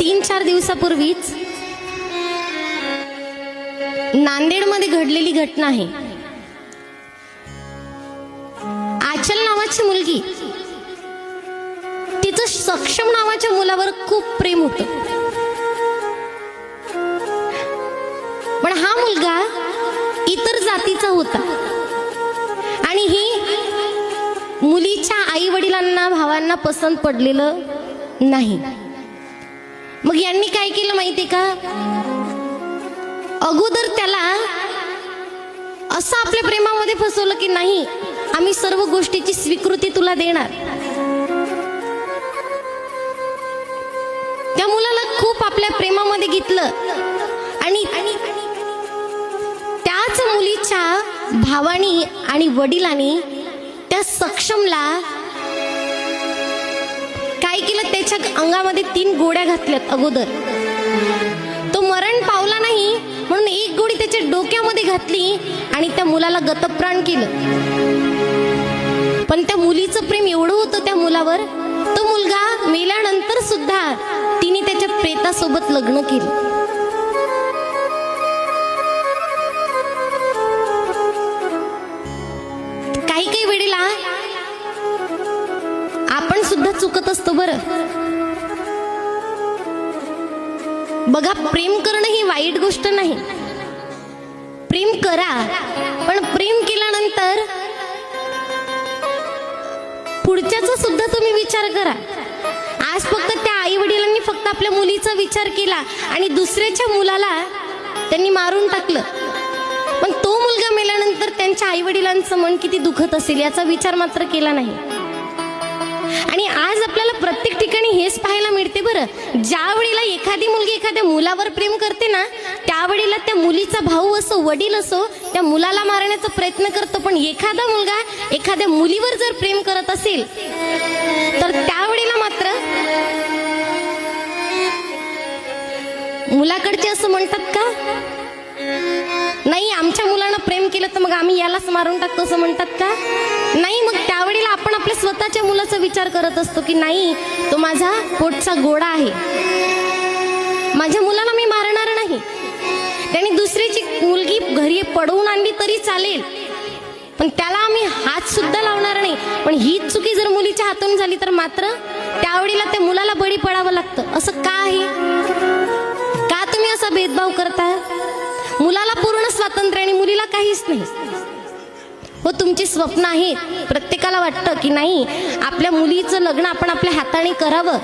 3-4 दिवसापूर्वीच नांदेडमध्ये घडलेली घटना आहे। आचल नावाची मुलगी, तिचं सक्षम नावाच्या मुलावर खूप प्रेम होतं, पण हा मुलगा इतर जातीचा होता आणि ही मुलीच्या आई वडिलांना भावांना पसंत पडलेलं नाही। मग यांनी काय केलं माहितीये का, अगोदर त्याला असं आपल्या प्रेमामध्ये फसवलं की नाही, आम्ही सर्व गोष्टीची स्वीकृती तुला देणार। त्या मुलाला खूप आपल्या प्रेमामध्ये घेतलं आणि त्याच मुलीच्या भावानी आणि वडिलांनी त्या सक्षमला काय केलं, त्याच्या अंगामध्ये 3 गोळ्या घातल्यात अगोदर। तो मरण पावला नाही म्हणून 1 गोळी त्याच्या डोक्यामध्ये घातली आणि त्या मुलाला गतप्राण केलं। पण त्या मुलीचं प्रेम एवढं होतं त्या मुलावर, तो मुलगा मेल्यानंतर सुद्धा तिने त्याच्या प्रेतासोबत लग्न केलं। काही काही वेळेला आपण सुद्धा चुकत असतो बरं। बघा, प्रेम करणं ही वाईट गोष्ट नाही, प्रेम करा, पण प्रेम केल्यानंतर पुढच्याचा सुद्धा तुम्ही विचार करा। आज फक्त त्या आई वडिलांनी फक्त आपल्या मुलीचा विचार केला आणि दुसऱ्याच्या मुलाला त्यांनी मारून टाकलं, पण तो मुलगा मेल्यानंतर त्यांच्या आई वडिलांचं मन किती दुखत असेल याचा विचार मात्र केला नाही। आणि आज आपल्याला प्रत्येक ठिकाणी हेच पाहायला मिळते बरं, ज्या वेळेला एखादी मुलगी एखाद्या मुलावर प्रेम करते ना, त्यावेळेला त्या मुलीचा भाऊ असो वडील असो त्या मुलाला मारण्याचा प्रयत्न करतो, पण एखादा मुलगा एखाद्या मुलीवर जर प्रेम करत असेल तर त्यावेळेला मात्र मुलाकडचे असं म्हणतात का, नाही आमच्या मुलानं प्रेम केलं तर मग आम्ही यालाच मारून टाकतो असं म्हणतात का? नाही, मग त्यावेळेला आपण आपल्या स्वतःच्या मुलाचा विचार करत असतो की नाही, तो माझा पोटचा गोळा आहे, माझ्या मुलाला मी मारणार नाही। त्याने दुसरीची मुलगी घरी पडवून आणली तरी चालेल, पण त्याला आम्ही हात सुद्धा लावणार नाही। पण हीच चुकी जर मुलीच्या हातून झाली तर मात्र त्यावेळेला त्या मुलाला बळी पडावं लागतं। असं का आहे? का तुम्ही असा भेदभाव करता? मुलाला पूर्ण स्वातंत्र्य आणि मुलीला काहीच नाही। हो, तुमची स्वप्न आहेत, प्रत्येकाला वाटतं की नाही आपल्या मुलीचं लग्न आपण आपल्या हाताने करावं,